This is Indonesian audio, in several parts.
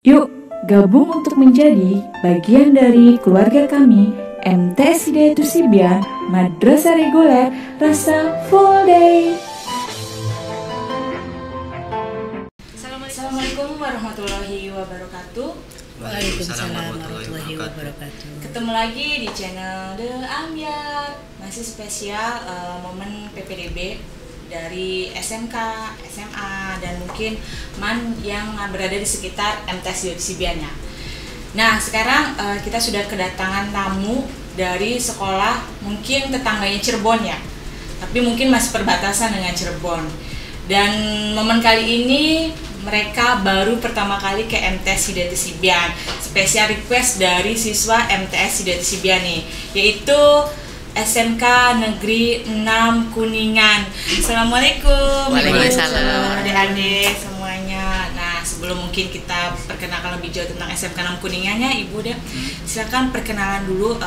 Yuk, gabung untuk menjadi bagian dari keluarga kami, MTS Hidayah Tusibian, Madrasah Reguler Rasa Full Day. Assalamualaikum warahmatullahi wabarakatuh. Waalaikumsalam warahmatullahi wabarakatuh. Ketemu lagi di channel The Ambiar. Masih spesial momen PPDB dari SMK, SMA, dan mungkin MAN yang berada di sekitar MTS Hidayah Tusibiannya. Nah, sekarang kita sudah kedatangan tamu dari sekolah mungkin tetangganya Cirebon ya, tapi mungkin masih perbatasan dengan Cirebon. Dan momen kali ini mereka baru pertama kali ke MTS Hidayah Tusibian. Spesial request dari siswa MTS Hidayah Tusibian nih, yaitu SMK Negeri 6 Kuningan. Assalamualaikum. Waalaikumsalam. Adik-adik semuanya. Nah, sebelum mungkin kita perkenalkan lebih jauh tentang SMK 6 Kuningannya, Ibu deh, silakan perkenalan dulu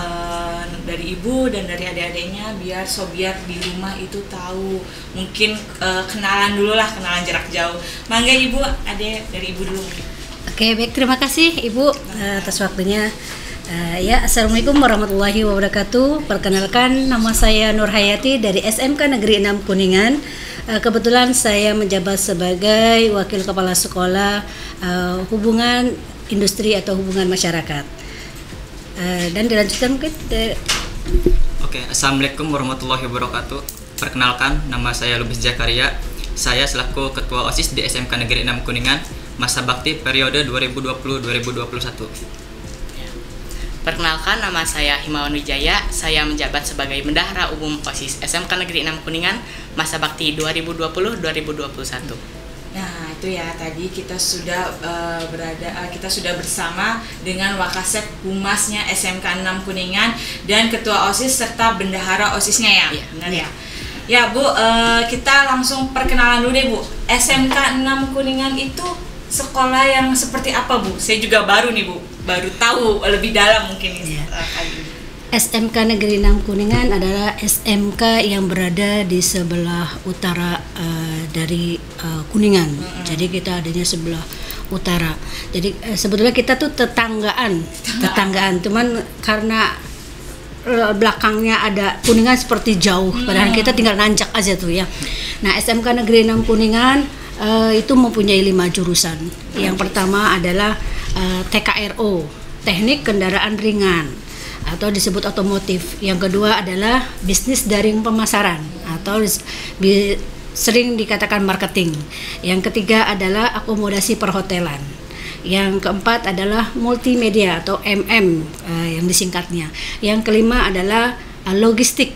dari Ibu dan dari adik-adiknya biar sobiar di rumah itu tahu. Mungkin kenalan dulu lah, kenalan jarak jauh. Mangga Ibu, adik dari Ibu dulu. Oke, baik, terima kasih Ibu atas waktunya. Assalamualaikum warahmatullahi wabarakatuh. Perkenalkan, nama saya Nur Hayati dari SMK Negeri 6 Kuningan. Kebetulan saya menjabat sebagai Wakil Kepala Sekolah Hubungan Industri atau Hubungan Masyarakat. Dan dilanjutkan mungkin. Oke, Assalamualaikum warahmatullahi wabarakatuh. Perkenalkan, nama saya Lubis Zakaria. Saya selaku Ketua OSIS di SMK Negeri 6 Kuningan, masa bakti periode 2020-2021. Perkenalkan, nama saya Himawan Wijaya. Saya menjabat sebagai Bendahara Umum OSIS SMK Negeri 6 Kuningan, masa bakti 2020-2021. Nah, itu ya, tadi kita sudah kita sudah bersama dengan Wakasek Humasnya SMK 6 Kuningan dan Ketua OSIS serta Bendahara OSISnya ya. Iya, benar ya. Ya, Bu, kita langsung perkenalan dulu deh, Bu. SMK 6 Kuningan itu sekolah yang seperti apa, Bu? Saya juga baru nih, Bu. Baru tahu lebih dalam mungkin kali ini. SMK Negeri 6 Kuningan adalah SMK yang berada di sebelah utara dari Kuningan. Jadi kita adanya sebelah utara. Jadi sebetulnya kita tuh tetanggaan. Cuman karena belakangnya ada Kuningan seperti jauh, padahal kita tinggal nanjak aja tuh ya. Nah, SMK Negeri 6 Kuningan itu mempunyai 5 jurusan. Yang pertama adalah TKRO, Teknik Kendaraan Ringan atau disebut otomotif. Yang kedua adalah Bisnis Daring Pemasaran atau sering dikatakan marketing. Yang ketiga adalah Akomodasi Perhotelan. Yang keempat adalah Multimedia atau MM yang disingkatnya. Yang kelima adalah Logistik,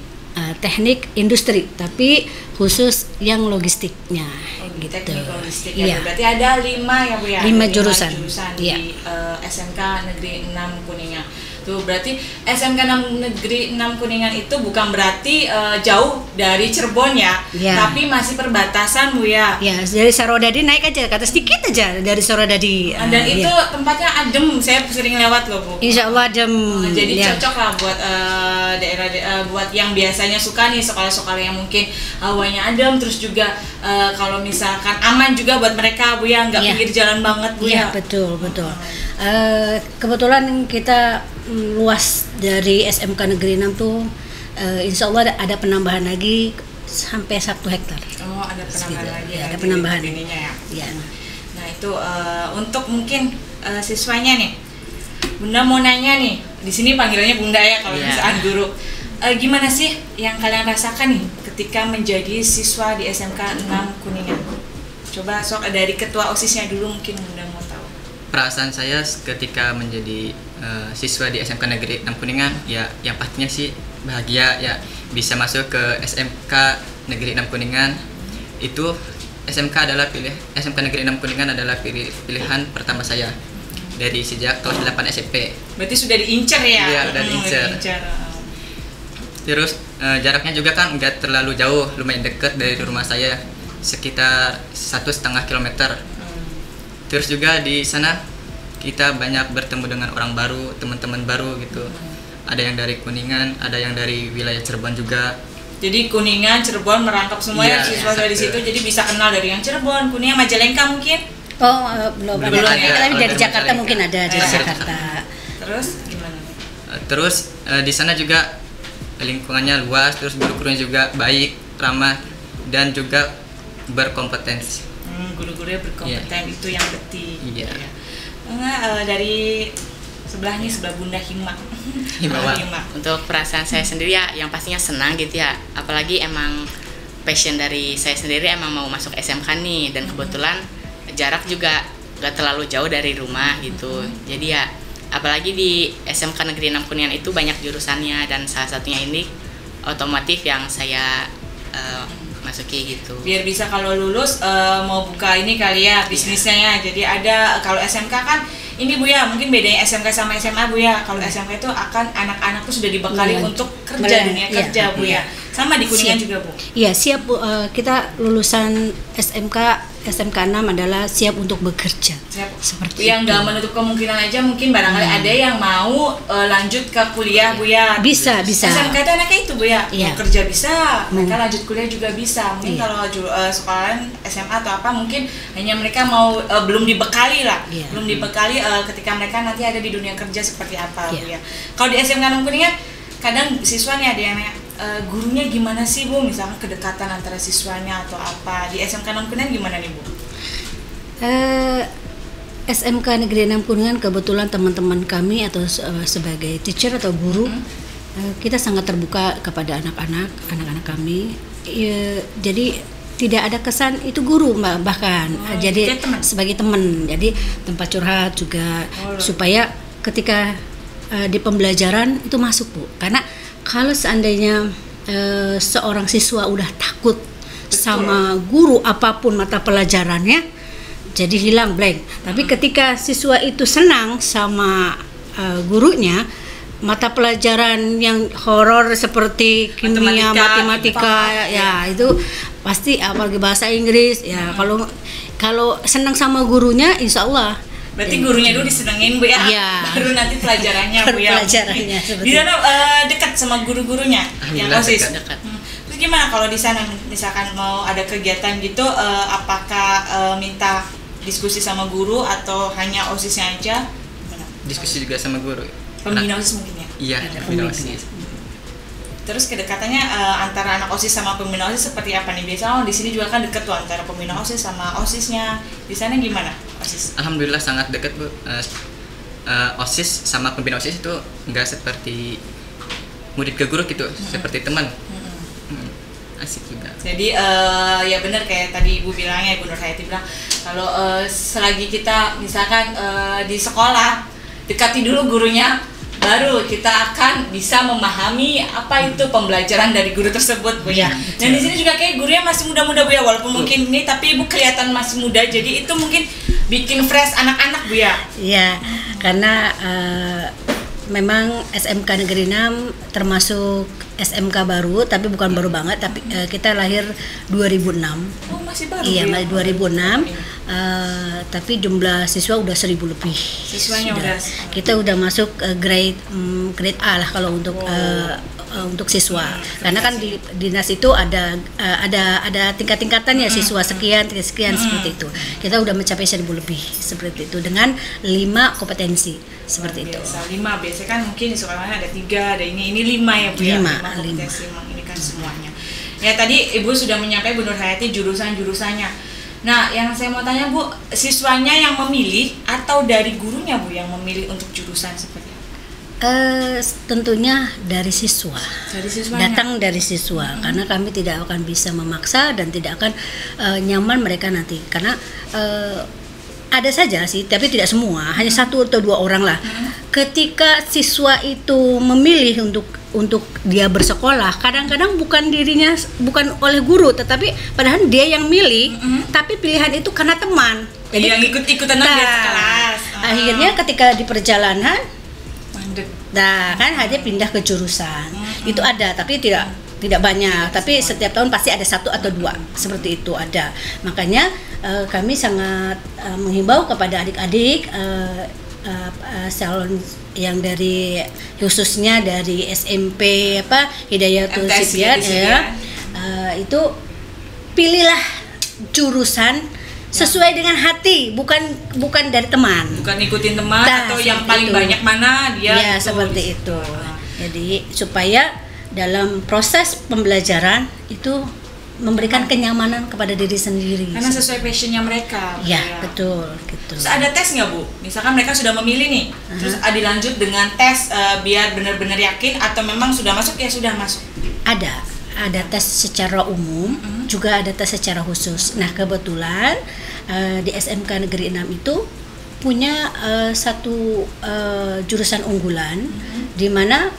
Teknik Industri, tapi khusus yang logistiknya. Gitu. Teknik logistik ya. Berarti ada 5 ya, Bu ya? 5 jurusan di SMK Negeri 6 Kuningan. Tuh berarti SMK Negeri 6 Kuningan itu bukan berarti jauh dari Cirebon ya, tapi masih perbatasan, Bu ya. Ya, dari Sarodadi naik aja ke atas sedikit aja dari Sarodadi. Dan itu tempatnya adem, saya sering lewat loh, Bu. Insya Allah adem. Jadi cocok lah buat daerah buat yang biasanya suka nih sekolah-sekolah yang mungkin hawanya adem, terus juga kalau misalkan aman juga buat mereka, Bu ya, nggak pinggir jalan banget, Bu ya. Betul. Kebetulan kita luas dari SMK Negeri 6 tuh insya Allah ada penambahan lagi sampai 1 hektar. Oh, ada penambahan lagi. Ya, ada penambahan ininya ya. Ya. Nah, itu untuk mungkin siswanya nih. Bunda mau nanya nih. Di sini panggilannya Bunda ya kalau misalkan guru. Gimana sih yang kalian rasakan nih ketika menjadi siswa di SMK 6 Kuningan? Coba sok dari ketua OSISnya dulu mungkin Bunda mau tahu. Perasaan saya ketika menjadi siswa di SMK Negeri 6 Kuningan, ya yang pastinya sih bahagia ya, bisa masuk ke SMK Negeri 6 Kuningan. Itu SMK Negeri 6 Kuningan adalah pilihan pertama saya dari sejak kelas 8 SMP. Berarti sudah diincar ya? Iya, udah diincar. Terus jaraknya juga kan nggak terlalu jauh, lumayan dekat dari rumah saya, sekitar 1,5 kilometer. Terus juga di sana kita banyak bertemu dengan orang baru, teman-teman baru gitu. Ada yang dari Kuningan, ada yang dari wilayah Cirebon juga. Jadi Kuningan, Cirebon merangkap semua ya siswa dari situ. Jadi bisa kenal dari yang Cirebon, Kuningan, Majalengka mungkin. Belum Belum ada. ada. Tapi dari Oh, Jakarta dari mungkin ada dari Jakarta. Jakarta. Terus gimana? Terus di sana juga lingkungannya luas, terus guru-gurunya juga baik, ramah, dan juga berkompetensi. Guru-gurunya berkompeten, itu yang penting. Iya. Ya. Enggak, dari sebelah Bunda Hima. Himawa. Untuk perasaan saya sendiri ya, yang pastinya senang gitu ya. Apalagi emang passion dari saya sendiri emang mau masuk SMK nih, dan kebetulan jarak juga gak terlalu jauh dari rumah gitu. Jadi ya, apalagi di SMK Negeri 6 Kuningan itu banyak jurusannya, dan salah satunya ini otomotif yang saya masuki gitu. Biar bisa kalau lulus mau buka ini kali ya bisnisnya ya. Jadi ada, kalau SMK kan ini Bu ya, mungkin bedanya SMK sama SMA Bu ya. Kalau SMK itu akan anak-anak tuh sudah dibekali untuk kerja, dunia kerja Bu ya. Sama di Kuningan juga Bu. Iya, siap Bu. Kita lulusan SMK 6 adalah siap untuk bekerja. Siap. Seperti Yang itu. nggak menutup kemungkinan aja, mungkin barangkali ada yang mau lanjut ke kuliah Bu ya. Bisa. SMK itu anaknya itu Bu ya. Iya. Mau kerja bisa, mereka lanjut kuliah juga bisa. Mungkin Iya. kalau sekolahan SMA atau apa, mungkin hanya mereka mau belum dibekali lah. Iya. Belum dibekali ketika mereka nanti ada di dunia kerja seperti apa Bu Iya. ya. Kalau di SMK 6 Kuningan kadang siswa nih ada yang nanya, gurunya gimana sih Bu? Misalkan kedekatan antara siswanya atau apa. Di SMK 6 Kuningan gimana nih Bu? SMK Negeri 6 Kuningan kebetulan teman-teman kami atau sebagai teacher atau guru, kita sangat terbuka kepada anak-anak kami. Jadi tidak ada kesan itu guru bahkan jadi kayak teman. sebagai teman. Jadi tempat curhat juga supaya ketika di pembelajaran itu masuk Bu. Karena kalau seandainya seorang siswa udah takut sama guru apapun mata pelajarannya, jadi hilang blank. Tapi ketika siswa itu senang sama gurunya, mata pelajaran yang horor seperti kimia, matematika ya itu pasti, apalagi bahasa Inggris ya. Kalau senang sama gurunya, insya Allah. Berarti gurunya dulu disenengin Bu ya, Iya. baru nanti pelajarannya Bu ya. Pelajarannya, Di sana dekat sama guru-gurunya yang Alhamdulillah OSIS. dekat. Terus gimana kalau di sana misalkan mau ada kegiatan gitu, apakah minta diskusi sama guru atau hanya OSISnya aja? Gimana? Diskusi juga sama guru. Pembina OSIS mungkin ya. Iya, pembina OSIS. Terus kedekatannya antara anak OSIS sama pembina OSIS seperti apa nih? Biasanya di sini juga kan dekat tuh antara pembina OSIS sama OSISnya. Di sana gimana OSIS? Alhamdulillah sangat dekat Bu. OSIS sama pembina OSIS itu enggak seperti murid ke guru gitu, seperti teman. Asik juga. Jadi ya benar kayak tadi Ibu bilangnya, Ibu Nur Hayati bilang kalau selagi kita misalkan di sekolah dekati dulu gurunya, baru kita akan bisa memahami apa itu pembelajaran dari guru tersebut Bu ya. Dan di sini juga kayak gurunya masih muda-muda Bu ya, walaupun mungkin ini tapi Ibu kelihatan masih muda, jadi itu mungkin bikin fresh anak-anak Bu ya. Iya, karena memang SMK Negeri 6 termasuk SMK baru, tapi bukan baru banget, tapi kita lahir 2006. Oh, masih baru. Iya, Bu ya? 2006. Tapi jumlah siswa udah 1000 lebih. Siswanya udah. Kita udah masuk grade A lah kalau untuk siswa. Karena kan di dinas itu ada tingkat-tingkatannya, siswa sekian seperti itu. Kita udah mencapai 1000 lebih seperti itu dengan 5 kompetensi seperti itu. Biasa 5, biasanya kan mungkin di sekolah ada 3, ada ini 5 ya Bu ya. 5 kompetensi ini kan semuanya. Ya tadi Ibu sudah menyampaikan Bu Nur Hayati jurusan-jurusannya. Nah, yang saya mau tanya Bu, siswanya yang memilih atau dari gurunya Bu yang memilih untuk jurusan seperti apa? Tentunya dari siswa. Dari siswanya. Datang dari siswa, karena kami tidak akan bisa memaksa dan tidak akan nyaman mereka nanti. Karena ada saja sih, tapi tidak semua, hanya 1 atau 2 orang lah. Ketika siswa itu memilih untuk dia bersekolah, kadang-kadang bukan oleh guru, tetapi padahal dia yang milih, tapi pilihan itu karena teman. Jadi yang ikut-ikutan aja kelas. Akhirnya ketika di perjalanan, mandek. nah kan hanya pindah ke jurusan. Itu ada, tapi tidak banyak. Tapi setiap tahun pasti ada 1 atau 2 seperti itu ada. Makanya kami sangat menghimbau kepada adik-adik salon yang khususnya dari SMP Hidayatul Sibyan ya, itu pilihlah jurusan sesuai dengan hati, bukan dari teman. Bukan ngikutin teman Nah, atau yang seperti paling itu. banyak mana dia. Ya, ikut. seperti itu. Nah, Jadi supaya dalam proses pembelajaran itu memberikan kenyamanan kepada diri sendiri. karena sesuai passionnya mereka. Ya, Ya. betul gitu. Terus ada tes nggak Bu? Misalkan mereka sudah memilih nih, terus dilanjut dengan tes biar benar-benar yakin atau memang sudah masuk ya sudah masuk. Ada tes secara umum, juga ada tes secara khusus. Nah, kebetulan di SMK Negeri 6 itu punya satu jurusan unggulan, di mana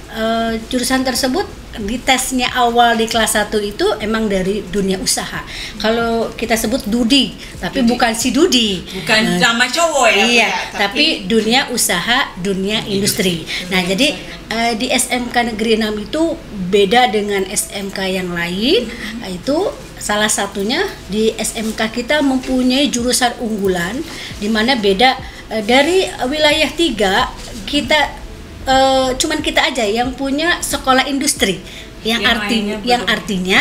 jurusan tersebut di tesnya awal di kelas 1 itu emang dari dunia usaha. Kalau kita sebut Dudi, tapi bukan si Dudi. Bukan nama cowok ya. Iya, Bu, ya, tapi dunia usaha, dunia industri. Nah, jadi di SMK Negeri 6 itu beda dengan SMK yang lain. Itu salah satunya di SMK kita mempunyai jurusan unggulan, di mana beda dari wilayah 3 kita. Cuman kita aja yang punya sekolah industri yang artinya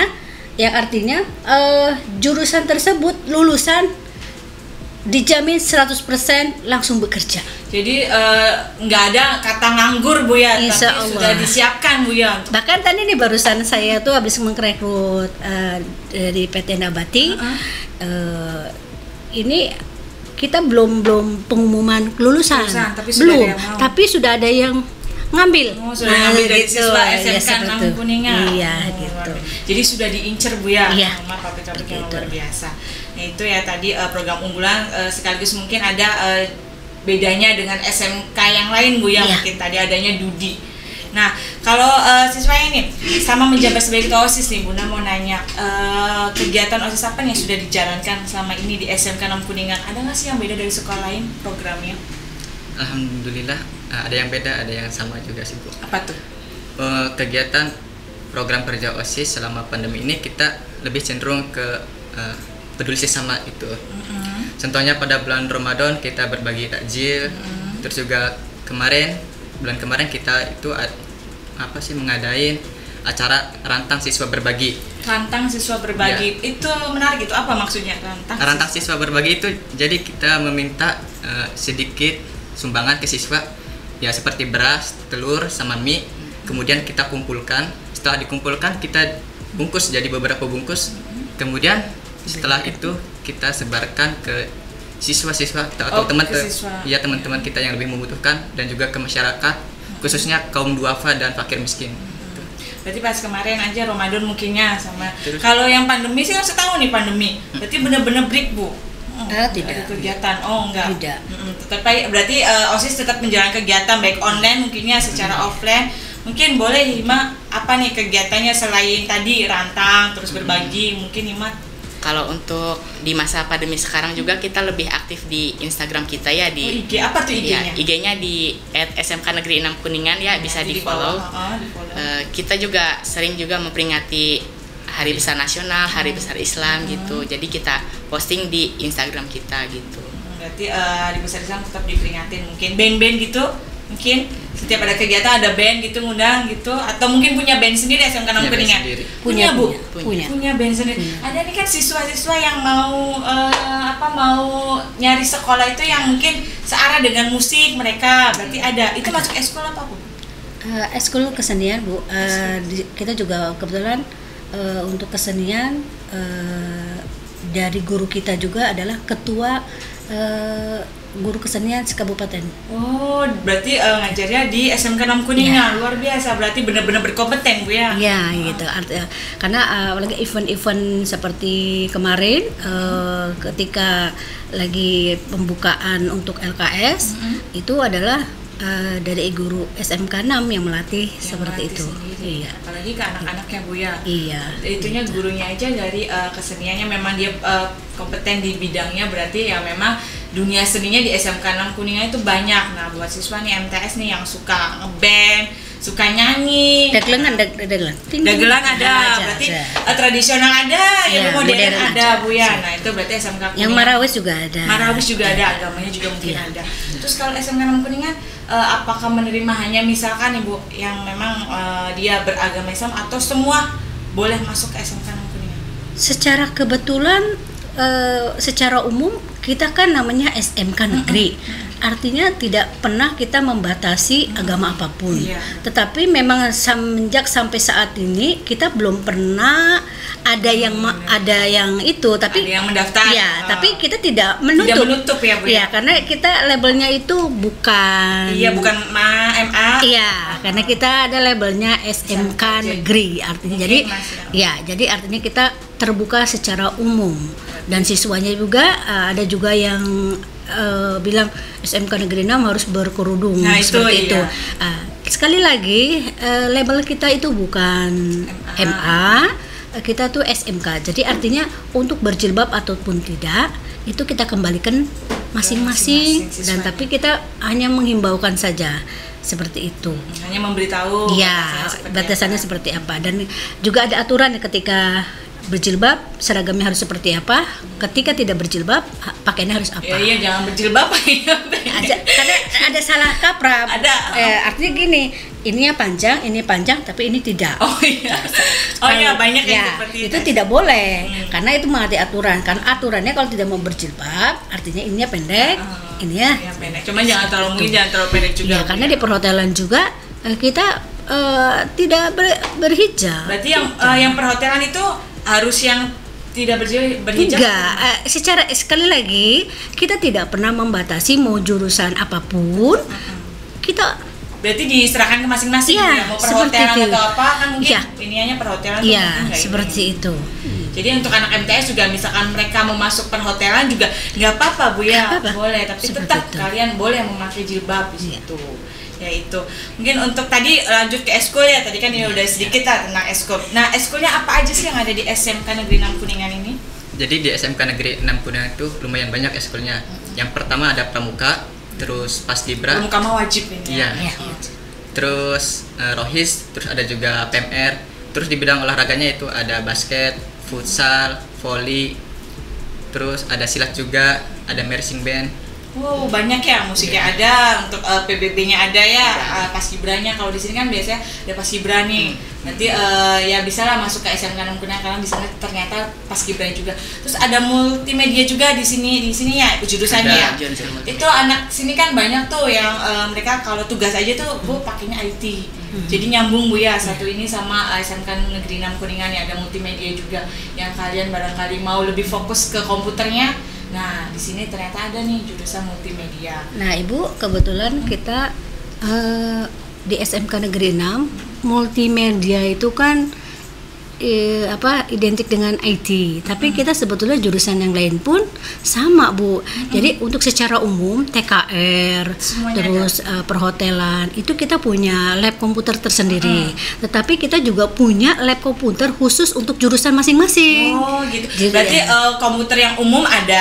jurusan tersebut lulusan dijamin 100% langsung bekerja. Jadi nggak ada kata nganggur Bu ya, Insya tapi Allah. sudah disiapkan Bu ya. Bahkan tadi nih barusan saya tuh habis mengrekrut dari PT Nabati. Ini kita belum pengumuman kelulusan, tapi sudah ada yang mau. tapi sudah ada yang ngambil. Sudah ngambil dari gitu. siswa Ya, SMK seperti 6 itu. Kuningan. Iya, Oh, gitu. Jadi sudah diincer Bu ya, Iya, sama topik-topik yang begitu. luar biasa. Nah itu ya tadi program unggulan sekaligus mungkin ada bedanya dengan SMK yang lain Bu ya, Iya. mungkin tadi adanya Dudi. Nah, kalau siswa ini sama menjabat sebagai ketua OSIS nih, Bunda mau nanya kegiatan OSIS apa yang sudah dijalankan selama ini di SMK 6 Kuningan? Ada nggak sih yang beda dari sekolah lain programnya? Alhamdulillah ada yang beda, ada yang sama juga sih Bu. Apa tuh? Kegiatan program kerja OSIS selama pandemi ini kita lebih cenderung ke peduli sesama itu. Contohnya pada bulan Ramadan kita berbagi takjil, terus juga bulan kemarin kita itu mengadain acara rantang siswa berbagi. Rantang siswa berbagi itu menarik, itu apa maksudnya Rantang siswa berbagi itu jadi kita meminta sedikit sumbangan ke siswa ya, seperti beras, telur, sama mie. Kemudian kita kumpulkan. Setelah dikumpulkan kita bungkus jadi beberapa bungkus. Kemudian setelah itu kita sebarkan ke siswa-siswa atau teman-teman kita yang lebih membutuhkan, dan juga ke masyarakat khususnya kaum duafa dan fakir miskin. Berarti pas kemarin aja Ramadan mungkinnya sama. Terus? Kalau yang pandemi sih kan setahun nih pandemi. Berarti benar-benar break Bu. Tidak. Ada kegiatan. Oh enggak. Tidak. Berarti OSIS tetap menjalankan kegiatan baik online mungkinnya secara offline. Mungkin boleh Hima apa nih kegiatannya selain tadi rantang terus berbagi, mungkin Hima. Kalau untuk di masa pandemi sekarang juga kita lebih aktif di Instagram kita ya, di IG apa tuh IG-nya? ya, IG-nya di @SMK Negeri 6 Kuningan ya, bisa Nanti di-follow. di-follow. Kita juga sering juga memperingati Hari Besar Nasional, Hari Besar Islam gitu. Jadi kita posting di Instagram kita gitu. Berarti di Besar Islam tetap diperingatin, mungkin band-band gitu, mungkin setiap ada kegiatan ada band gitu ngundang gitu, atau mungkin punya band sendiri SMK 6 Kuningan. Punya Bu, punya band sendiri. Ada nih kan siswa-siswa yang mau mau nyari sekolah itu yang mungkin searah dengan musik mereka, berarti ada. Itu masuk eskul apa Bu? Eskul kesenian Bu. Kita juga kebetulan untuk kesenian dari guru kita juga adalah ketua guru kesenian sekabupaten. Oh, berarti ngajarnya di SMK 6 Kuningan. Luar biasa, berarti benar-benar berkompeten Bu ya. Iya, gitu. Karena apalagi event-event seperti kemarin ketika lagi pembukaan untuk LKS itu adalah dari guru SMK 6 yang melatih seperti itu. Sendiri. Iya. Apalagi ke anak-anaknya Bu ya. Iya. Itunya gurunya aja dari keseniannya memang dia kompeten di bidangnya, berarti ya memang dunia seninya di SMK 6 Kuningan itu banyak. Nah, buat siswa nih MTS nih yang suka ngeband, suka nyanyi, Dagelan. dagelan ada, berarti tradisional ada, Ya, yang modern modern ada ada. Bu ya. Nah, itu berarti SMK Kuningan. Yang Marawis juga ada. Marawis juga ada, agamanya juga mungkin Iya. ada. Terus kalau SMK 6 Kuningan apakah menerima hanya misalkan Ibu yang memang dia beragama Islam, atau semua boleh masuk ke SMK 6 Kuningan? Secara kebetulan secara umum kita kan namanya SMK negeri, artinya tidak pernah kita membatasi agama apapun. Tetapi memang semenjak sampai saat ini kita belum pernah ada yang itu, tapi ada yang mendaftar. Ya, tapi kita tidak menutup ya Bu. Ya, karena kita labelnya itu bukan. Iya, bukan MA. Iya, karena kita ada labelnya SMK negeri, artinya jadi artinya kita terbuka secara umum, dan siswanya juga ada juga yang bilang SMK Negeri 6 harus berkerudung, seperti itu. Sekali lagi label kita itu bukan MA, kita tuh SMK. Jadi artinya untuk berjilbab ataupun tidak itu kita kembalikan masing-masing, dan tapi kita hanya menghimbaukan saja. Seperti itu. Hanya memberitahu batasannya seperti apa. Dan juga ada aturan ketika berjilbab seragamnya harus seperti apa, ketika tidak berjilbab pakaiannya harus apa. Iya, jangan berjilbab. Karena ada salah kaprah. Artinya gini, ini panjang tapi ini tidak. Banyak yang seperti itu tidak boleh. Karena itu mengerti aturan. Karena aturannya kalau tidak mau berjilbab artinya ininya pendek, ininya pendek. Cuma jangan terlalu pendek juga. Karena di perhotelan juga kita tidak berhijab. Berarti yang perhotelan itu harus yang tidak berhijab? Enggak, secara sekali lagi kita tidak pernah membatasi mau jurusan apapun. Kita berarti diserahkan ke masing-masing mau perhotelan atau apa kan mungkin iniannya perhotelan seperti itu. Jadi untuk anak MTS juga misalkan mereka mau masuk perhotelan juga nggak apa-apa Bu ya, boleh, tapi tetap kalian boleh memakai jilbab di situ. Ya itu. Mungkin untuk tadi lanjut ke eskul ya, tadi kan ini udah sedikit tentang eskul. Nah, eskulnya apa aja sih yang ada di SMK Negeri 6 Kuningan ini? Jadi di SMK Negeri 6 Kuningan itu lumayan banyak eskulnya. Yang pertama ada pramuka, terus paskibra. Pramuka mah wajib ini. Iya. Terus rohis, terus ada juga PMR. Terus di bidang olahraganya itu ada basket, futsal, volley. Terus ada silat juga, ada marching band. Wow, banyak ya, musiknya ada, untuk PBB-nya ada ya, paskibranya. Kalau di sini kan biasanya ada paskibra nih. Nanti ya bisa lah masuk ke SMK 6 Kuningan karena di sana ternyata paskibranya juga. Terus ada multimedia juga di sini ya jurusannya ya. Itu anak sini kan banyak tuh yang mereka kalau tugas aja tuh Bu pakainya IT. Jadi nyambung Bu ya, satu ini sama SMK Negeri 6 Kuningan ya, ada multimedia juga yang kalian barangkali mau lebih fokus ke komputernya. Nah, di sini ternyata ada nih jurusan multimedia. Nah, Ibu, kebetulan kita di SMK Negeri 6 multimedia itu kan identik dengan IT, tapi kita sebetulnya jurusan yang lain pun sama Bu. Jadi untuk secara umum TKR semuanya terus perhotelan itu kita punya lab komputer tersendiri, tetapi kita juga punya lab komputer khusus untuk jurusan masing-masing. Oh gitu. Jadi, berarti komputer yang umum ada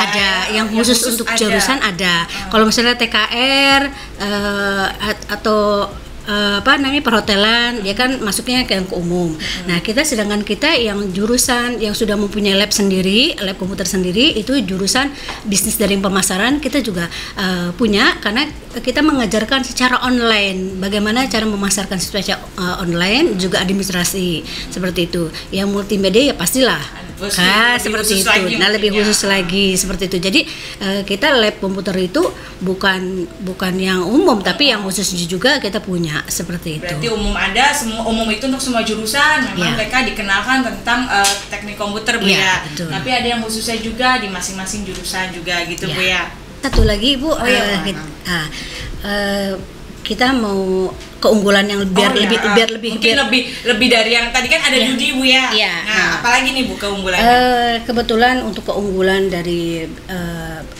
yang khusus untuk jurusan ada. Kalau misalnya TKR atau perhotelan dia kan masuknya ke yang ke umum. Nah, sedangkan kita yang jurusan yang sudah mempunyai lab sendiri, lab komputer sendiri, itu jurusan bisnis dari pemasaran kita juga punya, karena kita mengajarkan secara online bagaimana cara memasarkan secara online, juga administrasi seperti itu. Yang multimedia ya pastilah seperti itu. Lebih khusus lagi seperti itu. Jadi kita lab komputer itu bukan yang umum, tapi yang khusus juga kita punya seperti itu. Berarti umum ada, semua umum itu untuk semua jurusan. Memang mereka dikenalkan tentang teknik komputer Bu ya. Betul. Tapi ada yang khususnya juga di masing-masing jurusan juga gitu Bu ya. Satu lagi Bu, kita mau keunggulan yang lebih dari yang tadi kan ada Dudi Bu ya. Nah, apalagi nih Bu keunggulannya? Kebetulan untuk keunggulan dari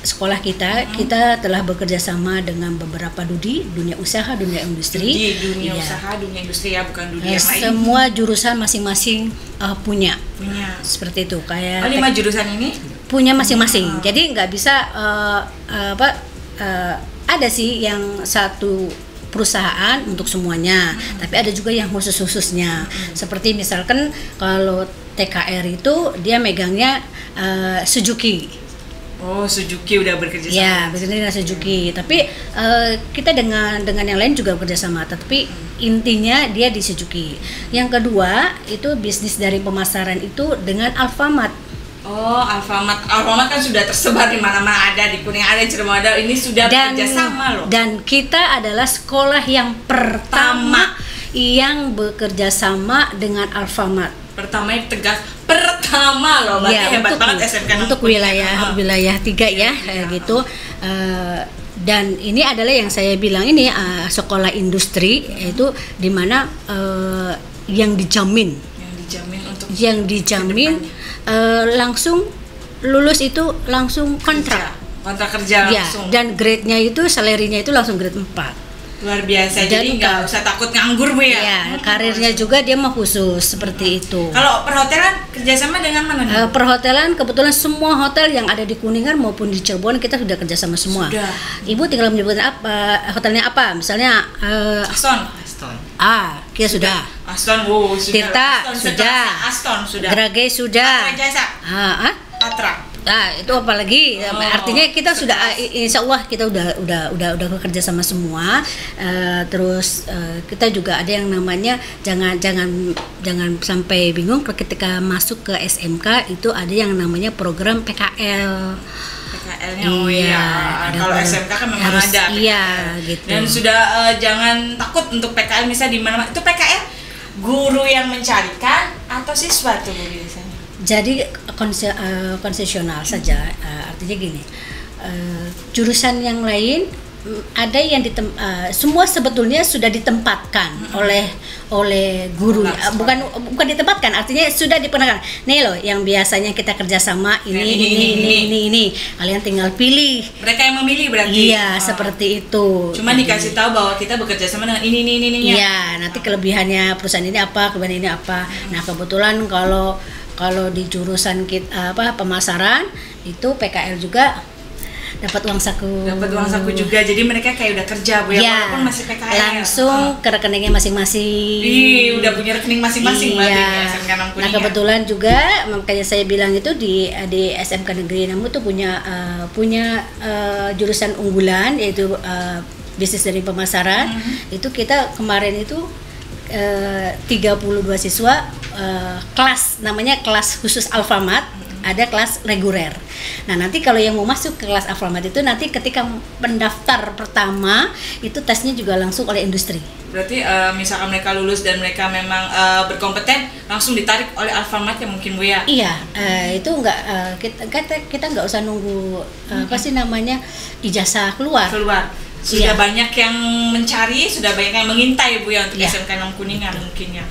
sekolah kita telah bekerja sama dengan beberapa dunia usaha, dunia industri. Dunia usaha, dunia industri ya, bukan dunia yang lain. Semua jurusan masing-masing punya. Seperti itu. Kayak 5 jurusan ini punya masing-masing. Jadi nggak bisa ada sih yang satu perusahaan untuk semuanya, tapi ada juga yang khusus-khususnya. Seperti misalkan kalau TKR itu dia megangnya Suzuki. Oh, Suzuki udah bekerja sama. Ya, bekerja dengan Suzuki. Tapi kita dengan yang lain juga bekerja sama. Tapi intinya dia di Suzuki. Yang kedua itu bisnis dari pemasaran itu dengan Alfamart. Oh, Alfamart kan sudah tersebar di mana-mana, ada di Kuningan, ada di Cirebon, ada, ini sudah bekerja sama loh. Dan kita adalah sekolah yang pertama yang bekerja sama dengan Alfamart. Pertama yang tegas, pertama loh, berarti Ya, hebat banget SMK untuk wilayah 3 ya, gitu. Dan ini adalah yang saya bilang ini sekolah industri, yaitu di mana yang dijamin untuk langsung lulus itu langsung kontrak kerja ya, langsung. dan grade-nya itu, salary-nya itu langsung grade 4. Luar biasa, jadi nggak usah takut nganggur Bu ya. Ya, karirnya juga dia mah khusus seperti itu. Kalau perhotelan kerjasama dengan mana nih? Perhotelan kebetulan semua hotel yang ada di Kuningan maupun di Cirebon kita sudah kerjasama semua. Sudah. Ibu tinggal menyebutkan apa hotelnya apa, misalnya Aston. kita sudah. Aston, sudah. Tirta Aston sudah. Gerage sudah. Patra Jasa. Patra. Nah, itu apalagi artinya kita sudah insya Allah kita udah bekerja sama semua. Terus kita juga ada yang namanya jangan sampai bingung ketika masuk ke SMK itu ada yang namanya program PKL. PKL-nya kalau SMK kan memang harus, ada PKL. Iya gitu. Dan sudah jangan takut untuk PKL, misalnya di mana itu PKL guru yang mencarikan atau siswa tuh biasanya. Jadi konsesional saja, artinya gini, jurusan yang lain ada yang semua sebetulnya sudah ditempatkan oleh guru, bukan ditempatkan, artinya sudah dipenakan. Nih loh, yang biasanya kita kerjasama ini, kalian tinggal pilih. Mereka yang memilih berarti. Iya, seperti itu. Cuma dikasih tahu bahwa kita bekerja sama dengan ini. Iya, nanti kelebihannya perusahaan ini apa, kelebihan ini apa. Nah, kebetulan kalau di jurusan kita pemasaran itu PKL juga dapat uang saku juga, jadi mereka kayak udah kerja Bu ya, walaupun masih PKL langsung ke rekeningnya masing-masing. Udah punya rekening masing-masing berarti ya, SMK 6 Kuningan. Nah kebetulan juga makanya saya bilang itu di SMK Negeri 6 itu punya jurusan unggulan yaitu bisnis dari pemasaran. Itu kita kemarin itu 32 siswa kelas, namanya kelas khusus Alfamart, ada kelas reguler. Nah nanti kalau yang mau masuk ke kelas Alfamart itu nanti ketika pendaftar pertama itu tesnya juga langsung oleh industri. Berarti misalkan mereka lulus dan mereka memang berkompeten, langsung ditarik oleh Alfamart ya mungkin Bu ya? Iya, itu enggak kita nggak usah nunggu apa sih namanya ijazah keluar. Sudah banyak yang mencari, sudah banyak yang mengintai Bu ya untuk Iya. SMK 6 Kuningan mungkin ya.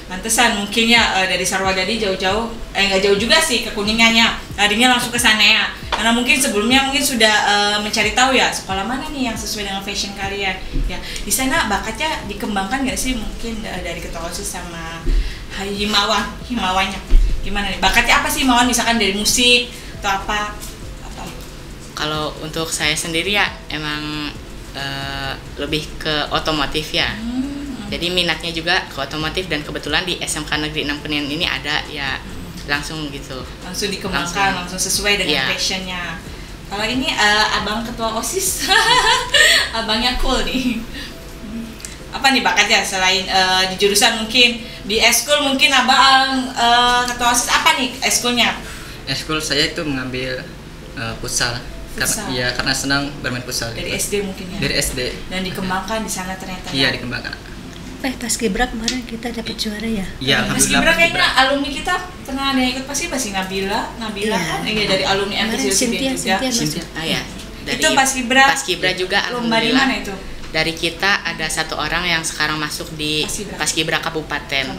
Pantesan mungkin ya dari Sarwadadi jauh-jauh, nggak jauh juga sih ke Kuningannya, larinya langsung ke sana ya. Karena mungkin sebelumnya sudah mencari tahu ya sekolah mana nih yang sesuai dengan fashion kalian. Ya di sana bakatnya dikembangkan nggak sih mungkin dari Ketua OSIS sama Himawannya? Gimana nih bakatnya apa sih Himawan, misalkan dari musik atau apa? Kalau untuk saya sendiri ya emang lebih ke otomotif ya. Jadi minatnya juga ke otomotif dan kebetulan di SMK Negeri 6 Kuningan ini ada ya langsung gitu. Langsung dikembangkan, langsung sesuai dengan passionnya. Kalau ini abang ketua OSIS, abangnya cool nih. Apa nih bakatnya selain di jurusan mungkin di eskul mungkin abang ketua OSIS apa nih eskulnya? Eskul saya itu mengambil futsal. Karena senang bermain futsal. Dari SD mungkin ya? Dari SD. Dan dikembangkan di sana ternyata. Iya, dikembangkan. Paskibra kemarin kita dapat juara ya. Iya, Paskibra kayaknya alumni kita pernah ada yang ikut Paskibra sih, Nabila kan dari alumni MTC juga. Cynthia. Ya. Itu Paskibra juga lomba di mana itu? Dari kita ada satu orang yang sekarang masuk di Paskibra Kabupaten.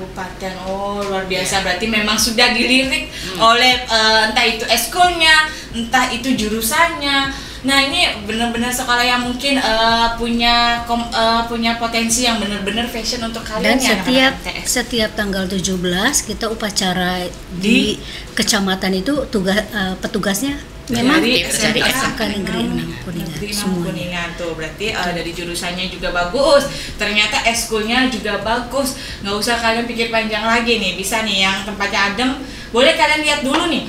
Oh luar biasa, berarti memang sudah dilirik oleh entah itu eskulnya, entah itu jurusannya. Nah ini benar-benar sekolah yang mungkin punya potensi yang benar-benar fashion untuk kalian. Dan setiap tanggal 17 kita upacara di kecamatan itu petugasnya memang dari SMK Negeri 6 Kuningan tuh, berarti dari jurusannya juga bagus, ternyata eskulnya juga bagus, nggak usah kalian pikir panjang lagi nih, bisa nih yang tempatnya adem, boleh kalian lihat dulu nih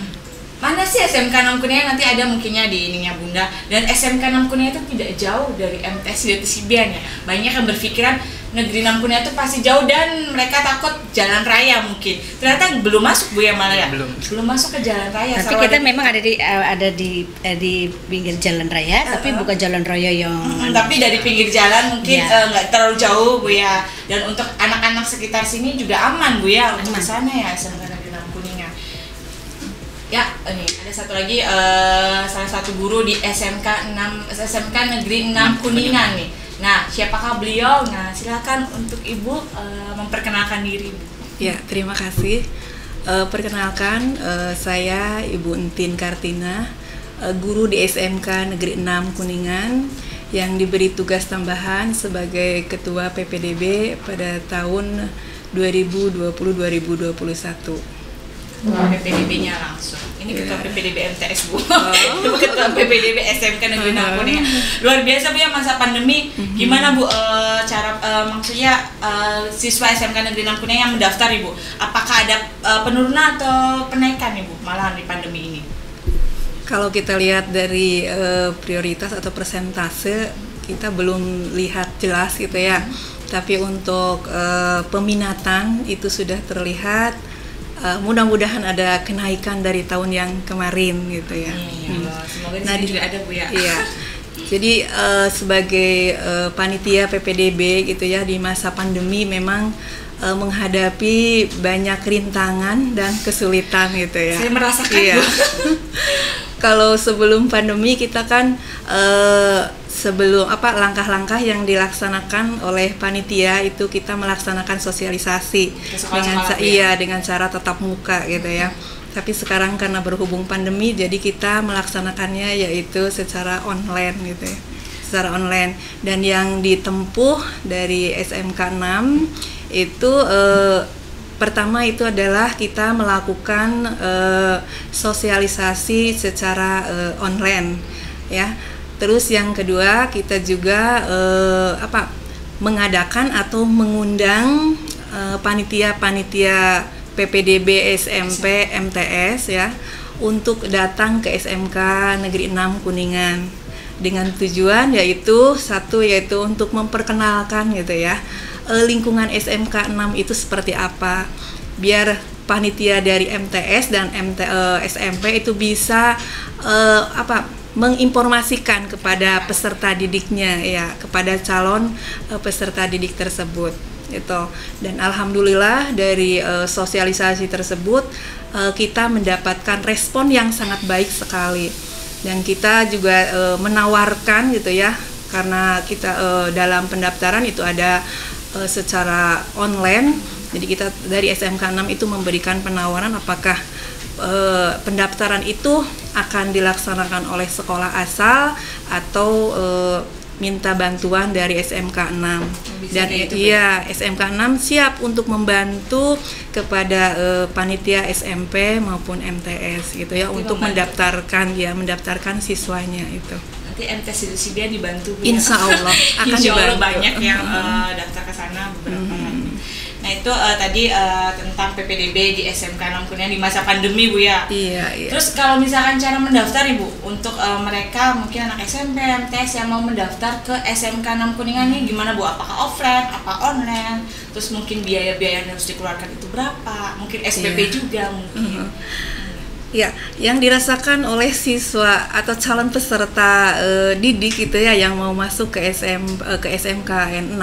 mana sih SMK 6 Kuningan, nanti ada mungkinnya di ininya Bunda. Dan SMK 6 Kuningan itu tidak jauh dari MTS Sidatu Sibian ya. Banyak yang berpikiran Negeri 6 Kuningan itu pasti jauh dan mereka takut jalan raya mungkin. Ternyata belum masuk Bu ya malah ya. Belum masuk ke jalan raya. Tapi kita memang ada di pinggir jalan raya, tapi bukan jalan raya yang tapi dari pinggir jalan mungkin nggak terlalu jauh Bu ya. Dan untuk anak-anak sekitar sini juga aman Bu ya untuk ke sana ya SMK Negeri 6 Kuningan. Ya, ini ada satu lagi salah satu guru di SMK Negeri 6 Kuningan nih. Nah, siapakah beliau? Nah, silakan untuk Ibu memperkenalkan diri. Ya, terima kasih. Perkenalkan, saya Ibu Entin Kartina, guru di SMK Negeri 6 Kuningan yang diberi tugas tambahan sebagai Ketua PPDB pada tahun 2020-2021. PPDB-nya langsung. Ini Ketua PPDB MTS Bu. Ketua PPDB SMK Negeri 6 Kuningan. Luar biasa Bu ya masa pandemi. Gimana Bu cara maksudnya siswa SMK Negeri 6 Kuningan yang mendaftar Ibu? Apakah ada penurunan atau penaikan Ibu malahan di pandemi ini? Kalau kita lihat dari prioritas atau persentase kita belum lihat jelas gitu ya. Tapi untuk peminatan itu sudah terlihat. Mudah-mudahan ada kenaikan dari tahun yang kemarin gitu ya. Semoga di sini juga ada Bu ya. Iya. Jadi sebagai panitia PPDB gitu ya di masa pandemi memang menghadapi banyak rintangan dan kesulitan gitu ya. Saya merasakan iya. Bu. Kalau sebelum pandemi kita kan langkah-langkah yang dilaksanakan oleh panitia itu kita melaksanakan sosialisasi dengan cara tatap muka gitu ya. Tapi sekarang karena berhubung pandemi jadi kita melaksanakannya yaitu secara online gitu ya. Secara online, dan yang ditempuh dari SMK 6 itu pertama itu adalah kita melakukan sosialisasi secara online ya. Terus yang kedua kita juga mengadakan atau mengundang panitia-panitia PPDB SMP MTS ya untuk datang ke SMK Negeri 6 Kuningan dengan tujuan yaitu untuk memperkenalkan gitu ya lingkungan SMK 6 itu seperti apa, biar panitia dari MTS dan SMP itu bisa menginformasikan kepada peserta didiknya ya, kepada calon peserta didik tersebut gitu. Dan alhamdulillah dari sosialisasi tersebut kita mendapatkan respon yang sangat baik sekali, dan kita juga menawarkan gitu ya, karena kita dalam pendaftaran itu ada secara online. Jadi kita dari SMK 6 itu memberikan penawaran apakah pendaftaran itu akan dilaksanakan oleh sekolah asal atau minta bantuan dari SMK 6. Dan SMK 6 siap untuk membantu kepada panitia SMP maupun MTS gitu ya, untuk mendaftarkan siswanya itu. Nanti MTS Sidatu Sibian dibantu Bu, Insya Allah akan Insya Allah dibantu. banyak yang daftar ke sana beberapa. Nah itu tadi tentang PPDB di SMK 6 Kuningan di masa pandemi Bu ya. Iya. Terus kalau misalkan cara mendaftar Ibu untuk mereka mungkin anak SMP, MTS yang mau mendaftar ke SMK 6 Kuningan nih gimana Bu? Apakah offline, apa online? Terus mungkin biaya-biaya yang harus dikeluarkan itu berapa? Mungkin SPP juga mungkin. Ya, yang dirasakan oleh siswa atau calon peserta didik gitu ya yang mau masuk ke SMK 6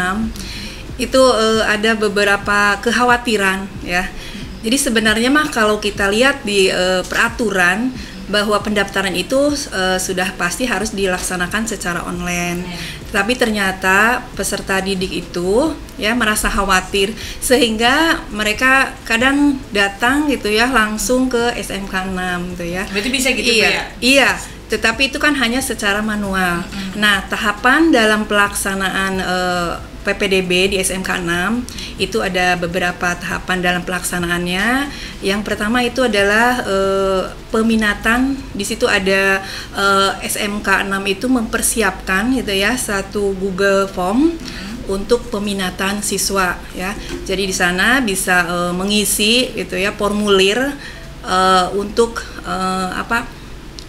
itu ada beberapa kekhawatiran ya. Jadi sebenarnya mah kalau kita lihat di peraturan bahwa pendaftaran itu sudah pasti harus dilaksanakan secara online. Tapi ternyata peserta didik itu ya merasa khawatir sehingga mereka kadang datang gitu ya langsung ke SMK 6 gitu ya. Berarti bisa gitu ya? Iya. Tetapi itu kan hanya secara manual. Nah, tahapan dalam pelaksanaan PPDB di SMK 6 itu ada beberapa tahapan dalam pelaksanaannya. Yang pertama itu adalah peminatan. Di situ ada SMK 6 itu mempersiapkan gitu ya satu Google Form untuk peminatan siswa ya. Jadi di sana bisa mengisi gitu ya formulir untuk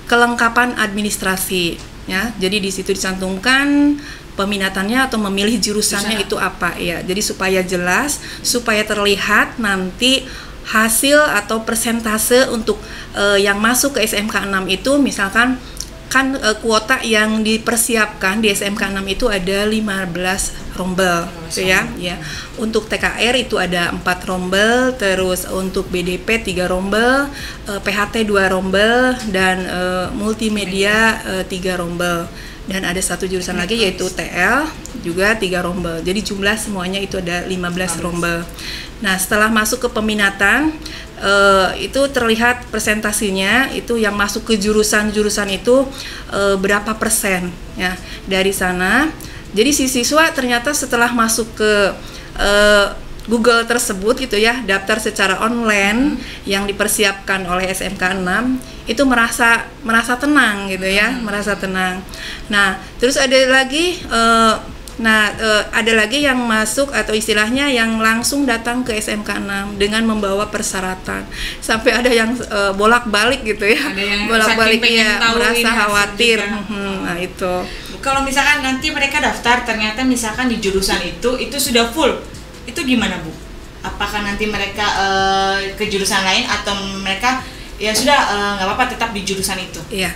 kelengkapan administrasi ya. Jadi di situ dicantumkan peminatannya atau memilih jurusannya itu apa ya. Jadi supaya jelas, supaya terlihat nanti hasil atau persentase untuk yang masuk ke SMK 6 itu, misalkan kan kuota yang dipersiapkan di SMK 6 itu ada 15 rombel gitu ya. Untuk TKR itu ada 4 rombel, terus untuk BDP 3 rombel, PHT 2 rombel, dan multimedia 3 rombel. Dan ada satu jurusan lagi yaitu TL juga 3 rombel. Jadi jumlah semuanya itu ada 15 rombel. Nah, setelah masuk ke peminatan itu terlihat presentasinya, itu yang masuk ke jurusan-jurusan itu berapa persen ya dari sana. Jadi si siswa ternyata setelah masuk ke Google tersebut gitu ya, daftar secara online yang dipersiapkan oleh SMK 6 itu merasa tenang gitu ya, merasa tenang. Nah, terus ada lagi ada lagi yang masuk atau istilahnya yang langsung datang ke SMK 6 dengan membawa persyaratan. Sampai ada yang bolak-balik gitu ya. Ada yang bolak-balik ya, merasa ini khawatir. Nah, itu. Kalau misalkan nanti mereka daftar ternyata misalkan di jurusan itu sudah full. Itu gimana, Bu? Apakah nanti mereka ke jurusan lain atau mereka ya sudah nggak apa-apa tetap di jurusan itu? Iya.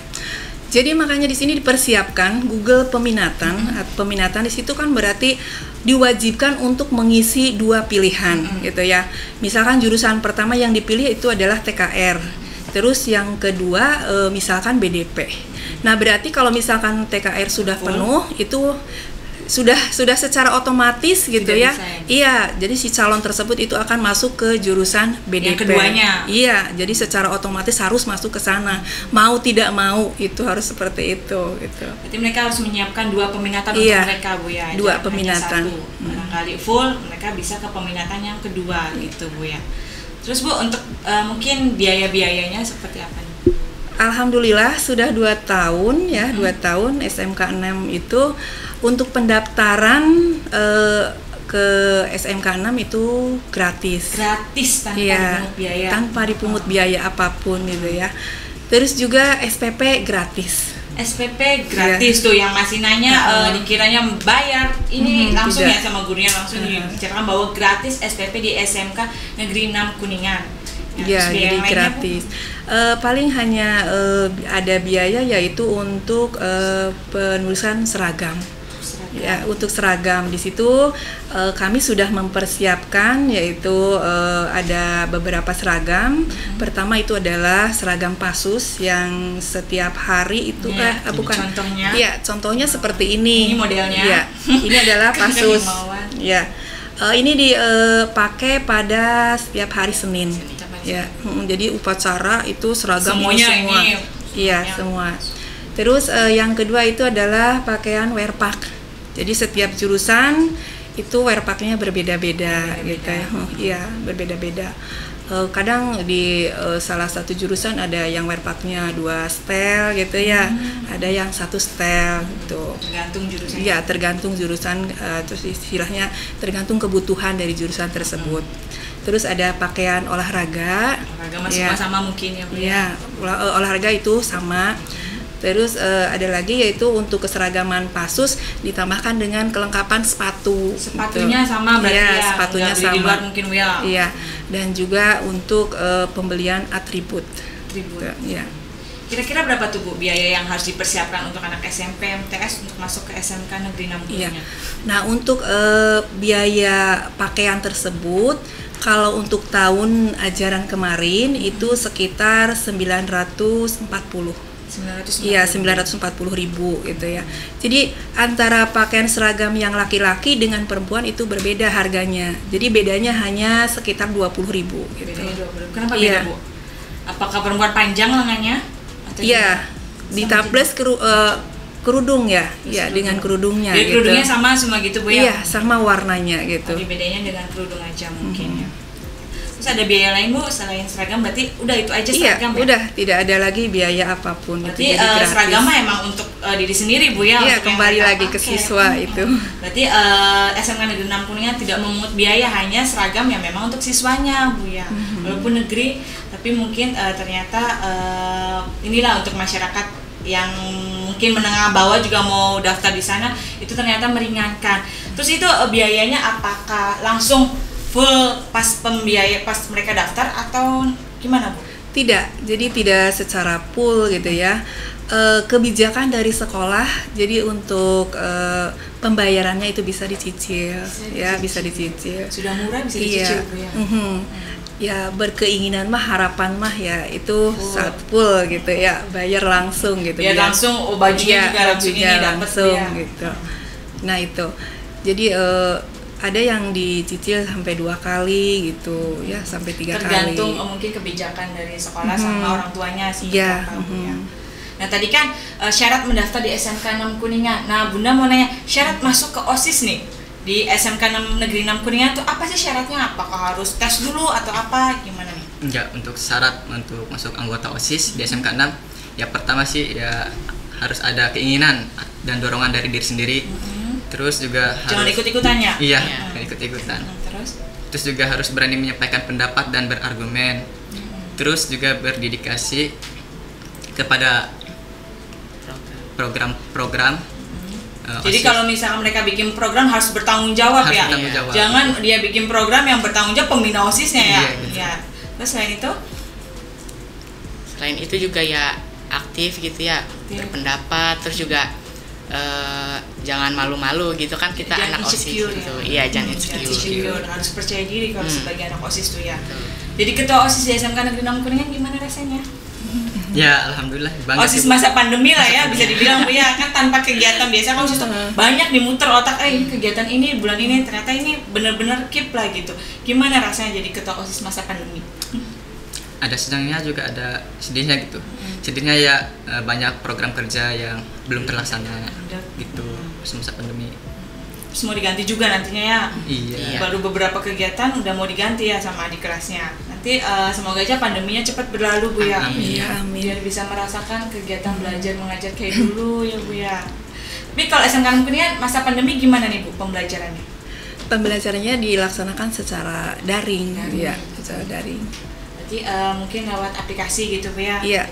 Jadi makanya di sini dipersiapkan Google peminatan. Peminatan di situ kan berarti diwajibkan untuk mengisi 2 pilihan gitu ya. Misalkan jurusan pertama yang dipilih itu adalah TKR. Terus yang kedua misalkan BDP. Nah, berarti kalau misalkan TKR sudah penuh itu sudah secara otomatis gitu ya. Iya, jadi si calon tersebut itu akan masuk ke jurusan BDP. Yang keduanya. Iya, jadi secara otomatis harus masuk ke sana. Mau tidak mau itu harus seperti itu gitu. Berarti mereka harus menyiapkan 2 peminatan untuk mereka, Bu ya. 2 peminatan. Barangkali full, mereka bisa ke peminatan yang kedua gitu, Bu ya. Terus Bu, untuk mungkin biaya-biayanya seperti apa nih? Alhamdulillah sudah 2 tahun ya, 2 tahun SMK 6 itu untuk pendaftaran ke SMK 6 itu gratis. Gratis tanpa dipungut biaya. Tanpa dipungut biaya apapun gitu ya. Terus juga SPP gratis. SPP gratis tuh yang masih nanya dikiranya bayar. Ini langsung tidak. Ya sama gurunya langsung diceritakan bahwa gratis SPP di SMK Negeri 6 Kuningan. Ya, jadi gratis. Paling hanya ada biaya yaitu untuk penulisan seragam. Ya, untuk seragam di situ kami sudah mempersiapkan yaitu ada beberapa seragam. Pertama itu adalah seragam PASUS yang setiap hari itu bukan. Contohnya? Iya, contohnya seperti ini. Ini modelnya. Ya, ini adalah PASUS. Ya, ini dipakai pada setiap hari Senin. Ya, jadi upacara itu seragam semuanya semua. Iya, semua. Terus yang kedua itu adalah pakaian wearpack. Jadi setiap jurusan itu wearpacknya berbeda-beda gitu ya. Iya, berbeda-beda. Kadang di salah satu jurusan ada yang wearpacknya 2 setel gitu ya. Ada yang 1 setel gitu. Tergantung jurusan. Iya, tergantung jurusan, terus istilahnya tergantung kebutuhan dari jurusan tersebut. Terus ada pakaian olahraga. Olahraga masih sama mungkin ya, Bu. Iya, olahraga itu sama. Terus ada lagi yaitu untuk keseragaman PASUS ditambahkan dengan kelengkapan sepatu. Sepatunya gitu. Sama berarti ya. Sepatunya sama. Di luar mungkin ya. Iya. Dan juga untuk pembelian atribut. Iya. Kira-kira berapa tuh, Bu, biaya yang harus dipersiapkan untuk anak SMP, MTS untuk masuk ke SMK Negeri 6 Kuningan? Iya. Nah, untuk biaya pakaian tersebut kalau untuk tahun ajaran kemarin itu sekitar 940. Iya, 940.000 gitu ya. Jadi antara pakaian seragam yang laki-laki dengan perempuan itu berbeda harganya. Jadi bedanya hanya sekitar 20.000 gitu. Bedanya 20.000. Kenapa beda, Bu? Apakah perempuan panjang lengannya? Iya, ditambah kerudung ya. Iya, dengan kerudungnya. Jadi gitu. Kerudungnya sama semua gitu, Bu ya? Iya, sama warnanya gitu. Tapi bedanya dengan kerudung aja mungkin ya. Terus ada biaya lain Bu selain seragam, berarti udah itu aja seragam ya? Udah tidak ada lagi biaya apapun. Berarti itu jadi seragam mah emang untuk diri sendiri Bu ya? Iya, untuk kembali lagi ke siswa itu. Berarti SMK Negeri 6 Kuningan tidak memungut biaya, hanya seragam yang memang untuk siswanya Bu ya. Walaupun negeri, tapi mungkin ternyata inilah untuk masyarakat yang mungkin menengah bawah juga mau daftar di sana, itu ternyata meringankan. Terus itu biayanya apakah langsung full pas mereka daftar atau gimana Bu? Tidak, jadi tidak secara full gitu ya. Kebijakan dari sekolah, jadi untuk pembayarannya itu bisa dicicil, bisa dicicil. Sudah murah bisa dicicil Bu ya. Ya berkeinginan mah, harapan mah ya itu saat full gitu ya, bayar langsung gitu. Ya langsung, bajunya juga langsung gitu. Nah itu, jadi ada yang dicicil sampai 2 kali gitu ya, sampai 3 kali. Tergantung mungkin kebijakan dari sekolah sama orang tuanya sih. Ya. Nah tadi kan syarat mendaftar di SMK 6 Kuningan. Nah Bunda mau nanya, syarat masuk ke OSIS nih di SMK Negeri 6 Kuningan itu apa sih syaratnya? Apakah harus tes dulu atau apa? Gimana nih? Enggak, untuk syarat untuk masuk anggota OSIS di SMK 6, ya pertama sih ya harus ada keinginan dan dorongan dari diri sendiri. Terus juga jangan harus ikut-ikutan ya? Iya, ikut-ikutan. Terus juga harus berani menyampaikan pendapat dan berargumen. Terus juga berdedikasi kepada program-program. Jadi kalau misalnya mereka bikin program harus bertanggung jawab ya? Bertanggung jawab. Jangan dia bikin program yang bertanggung jawab pembina OSISnya ya? Iya. Terus selain itu? Selain itu juga ya aktif gitu ya, berpendapat, terus juga jangan malu-malu gitu kan, kita jangan anak OSIS gitu. Ya? Iya, jangan insecure. Harus percaya diri kalau sebagai anak OSIS tuh ya. Jadi ketua OSIS di SMK Negeri 6 Kuningan gimana rasanya? Ya alhamdulillah bangga. OSIS masa pandemi lah ya, bisa dibilang Bu ya, kan tanpa kegiatan biasa kan OSIS tuh banyak dimuter otak, ini kegiatan ini bulan ini, ternyata ini benar-benar keep lah gitu. Gimana rasanya jadi ketua OSIS masa pandemi? Ada senangnya juga ada sedihnya gitu. Sedihnya ya banyak program kerja yang belum terlaksana gitu semasa pandemi. Terus mau diganti juga nantinya ya? Iya. Baru beberapa kegiatan udah mau diganti ya sama adik kelasnya. Nanti semoga aja pandeminya cepat berlalu Bu ya. Amin. Biar bisa merasakan kegiatan belajar mengajar kayak dulu ya Bu ya. Tapi kalau SMK Kuningan masa pandemi gimana nih Bu pembelajarannya? Pembelajarannya dilaksanakan secara daring. Ya, secara daring. Mungkin lewat aplikasi gitu Bu ya? Iya,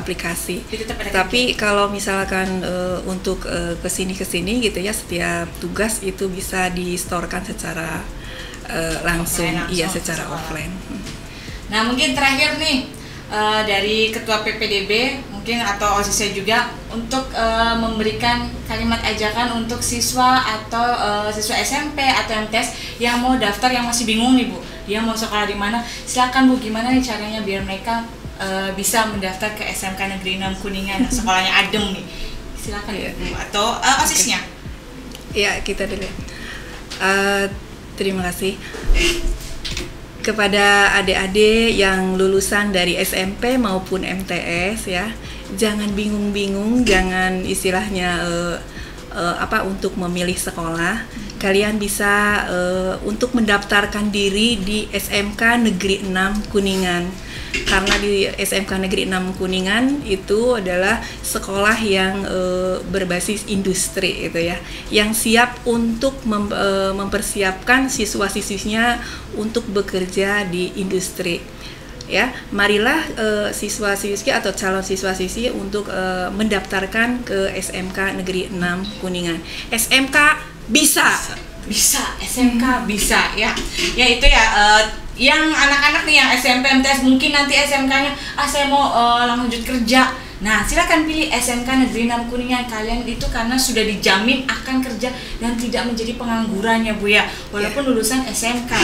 aplikasi. Tapi kalau misalkan untuk kesini gitu ya, setiap tugas itu bisa distorekan secara langsung, secara offline. Nah mungkin terakhir nih dari Ketua PPDB mungkin atau OSISnya juga untuk memberikan kalimat ajakan untuk siswa atau siswa SMP atau MTS yang mau daftar, yang masih bingung nih Bu, dia mau sekolah di mana, silakan Bu, gimana nih caranya biar mereka bisa mendaftar ke SMK Negeri 6 Kuningan yang sekolahnya adem nih, silakan Bu, atau OSISnya. Iya, kita dulu. Terima kasih kepada adik-adik yang lulusan dari SMP maupun MTS ya, jangan bingung-bingung, jangan istilahnya untuk memilih sekolah. Kalian bisa untuk mendaftarkan diri di SMK Negeri 6 Kuningan, karena di SMK Negeri 6 Kuningan itu adalah sekolah yang berbasis industri gitu ya, yang siap untuk mempersiapkan siswa-siswinya untuk bekerja di industri. Ya, marilah siswa-siswi atau calon siswa-siswi untuk mendaftarkan ke SMK Negeri 6 Kuningan. SMK bisa, SMK bisa ya. Ya itu ya, yang anak-anak nih yang SMP MTS mungkin nanti SMK-nya saya mau lanjut kerja. Nah, silakan pilih SMK Negeri 6 Kuningan. Kalian itu karena sudah dijamin akan kerja dan tidak menjadi pengangguran ya Bu ya, walaupun lulusan SMK.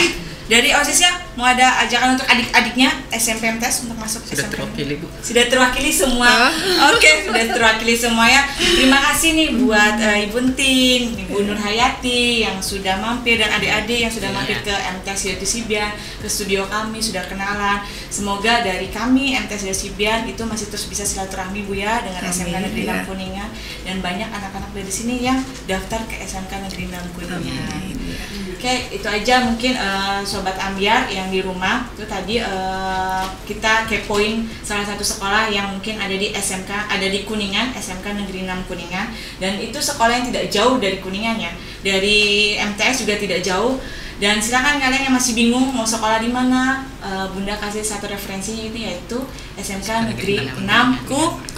Dari OSISnya mau ada ajakan untuk adik-adiknya SMP MTS untuk masuk Sudah SMK? terwakili Bu. Sudah terwakili semua. Oke, sudah terwakili semua ya. Terima kasih nih buat Ibu Tin, Ibu Nur Hayati yang sudah mampir, dan adik-adik yang sudah mampir ke MTS Sibian, ke studio kami, sudah kenalan. Semoga dari kami MTS Sibian itu masih terus bisa silaturahmi Bu ya dengan SMK Negeri 6 Kuningan, dan banyak anak-anak dari sini yang daftar ke SMK Negeri 6 Kuningan. Oke, itu aja mungkin Sobat Ambiar yang di rumah. Itu tadi kita kepoin salah satu sekolah yang mungkin ada di SMK, ada di Kuningan, SMK Negeri 6 Kuningan. Dan itu sekolah yang tidak jauh dari Kuningan ya. Dari MTS juga tidak jauh. Dan silakan kalian yang masih bingung mau sekolah di mana, Bunda kasih satu referensi itu yaitu SMK Negeri 6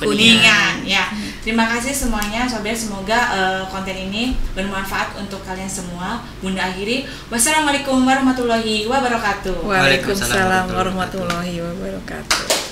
Kuningan. Ya, terima kasih semuanya sobat. Semoga konten ini bermanfaat untuk kalian semua. Bunda akhiri. Wassalamualaikum warahmatullahi wabarakatuh. Waalaikumsalam warahmatullahi wabarakatuh.